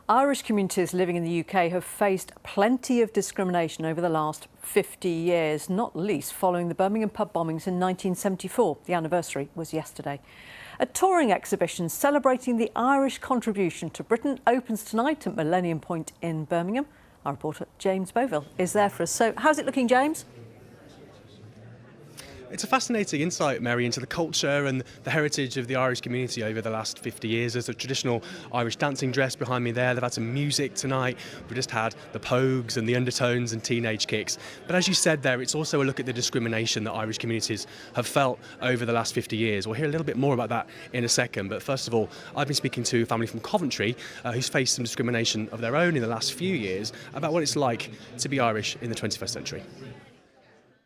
Irish communities living in the UK have faced plenty of discrimination over the last 50 years, not least following the Birmingham pub bombings in 1974. The anniversary was yesterday. A touring exhibition celebrating the Irish contribution to Britain opens tonight at Millennium Point in Birmingham. Our reporter James Boville is there for us. So how's it looking, James? It's a fascinating insight, Mary, into the culture and the heritage of the Irish community over the last 50 years. There's a traditional Irish dancing dress behind me there. They've had some music tonight. We've just had the pogues and the undertones and teenage kicks. But as you said there, it's also a look at the discrimination that Irish communities have felt over the last 50 years. We'll hear a little bit more about that in a second. But first of all, I've been speaking to a family from Coventry who's faced some discrimination of their own in the last few years about what it's like to be Irish in the 21st century.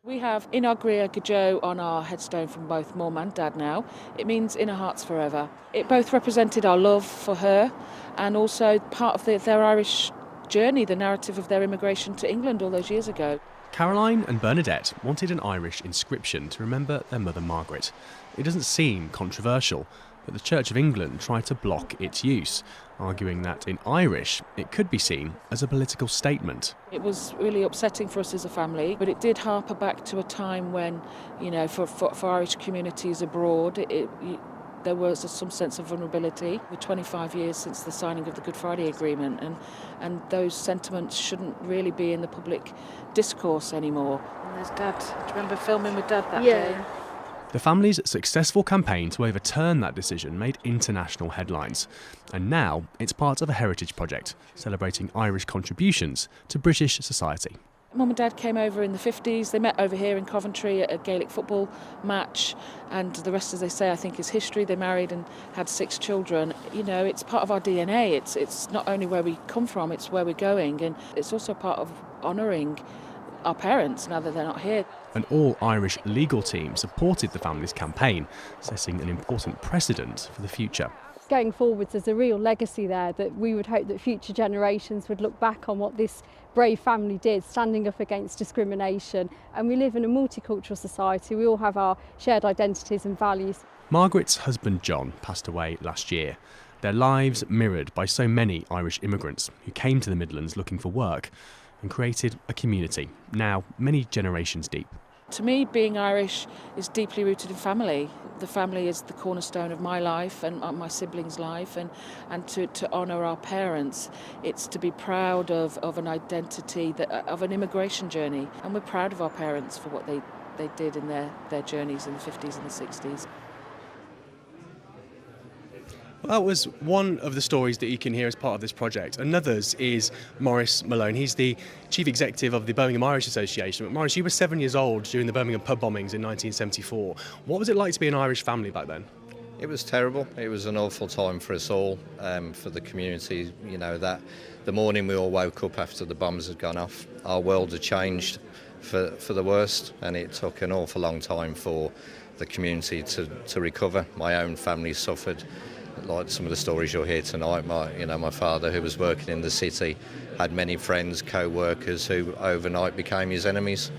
We have Inna Gria Gajo on our headstone from both mum and dad now. It means in our hearts forever. It both represented our love for her and also part of their Irish journey, the narrative of their immigration to England all those years ago. Caroline and Bernadette wanted an Irish inscription to remember their mother Margaret. It doesn't seem controversial, but the Church of England tried to block its use, arguing that in Irish it could be seen as a political statement. It was really upsetting for us as a family, but it did harper back to a time when, you know, for Irish communities abroad, there was some sense of vulnerability. We're 25 years since the signing of the Good Friday Agreement, and those sentiments shouldn't really be in the public discourse anymore. And there's Dad. Do you remember filming with Dad that day? The family's successful campaign to overturn that decision made international headlines. And now it's part of a heritage project celebrating Irish contributions to British society. Mum and Dad came over in the 50s. They met over here in Coventry at a Gaelic football match, and the rest, as they say, I think is history. They married and had 6 children. You know, it's part of our DNA. It's not only where we come from, it's where we're going, and it's also part of honouring our parents now that they're not here. An all-Irish legal team supported the family's campaign, setting an important precedent for the future. Going forwards, there's a real legacy there that we would hope that future generations would look back on what this brave family did, standing up against discrimination. And we live in a multicultural society. We all have our shared identities and values. Margaret's husband John passed away last year. Their lives mirrored by so many Irish immigrants who came to the Midlands looking for work and created a community, now many generations deep. To me, being Irish is deeply rooted in family. The family is the cornerstone of my life and my siblings' life, and to honour our parents. It's to be proud of an identity, of an immigration journey, and we're proud of our parents for what they did in their journeys in the 50s and the 60s. Well, that was one of the stories that you can hear as part of this project. Another's is Maurice Malone. He's the Chief Executive of the Birmingham Irish Association. But Maurice, you were 7 years old during the Birmingham pub bombings in 1974. What was it like to be an Irish family back then? It was terrible. It was an awful time for us all, for the community. You know, that the morning we all woke up after the bombs had gone off, our world had changed for the worst, and it took an awful long time for the community to recover. My own family suffered. Like some of the stories you'll hear tonight, my father, who was working in the city, had many friends, co-workers who overnight became his enemies.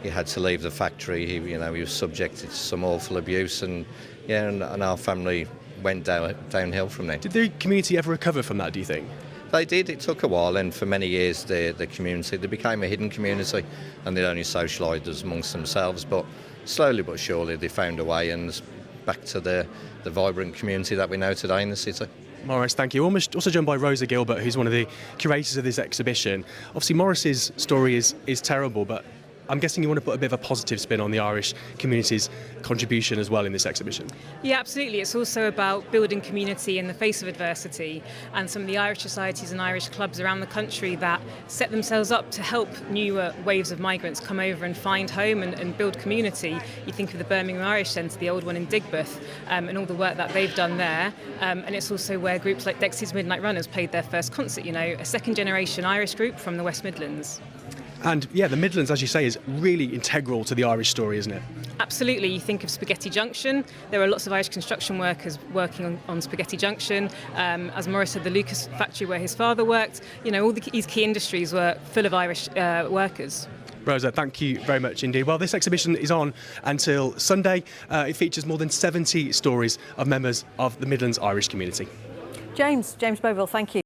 He had to leave the factory. He was subjected to some awful abuse, and our family went downhill from there. Did the community ever recover from that, do you think? They did. It took a while, and for many years the community, they became a hidden community, and they only socialised amongst themselves. But slowly but surely they found a way, and back to the vibrant community that we know today in the city. Maurice, thank you. Also joined by Rosa Gilbert, who's one of the curators of this exhibition. Obviously, Maurice's story is terrible, but I'm guessing you want to put a bit of a positive spin on the Irish community's contribution as well in this exhibition. Yeah, absolutely. It's also about building community in the face of adversity, and some of the Irish societies and Irish clubs around the country that set themselves up to help newer waves of migrants come over and find home and build community. You think of the Birmingham Irish Centre, the old one in Digbeth, and all the work that they've done there. And it's also where groups like Dexy's Midnight Runners played their first concert, a second-generation Irish group from the West Midlands. And yeah, the Midlands, as you say, is really integral to the Irish story, isn't it? Absolutely. You think of Spaghetti Junction. There are lots of Irish construction workers working on Spaghetti Junction. As Maurice said, the Lucas factory where his father worked. All these key industries were full of Irish workers. Rosa, thank you very much indeed. Well, this exhibition is on until Sunday. It features more than 70 stories of members of the Midlands Irish community. James Boville, thank you.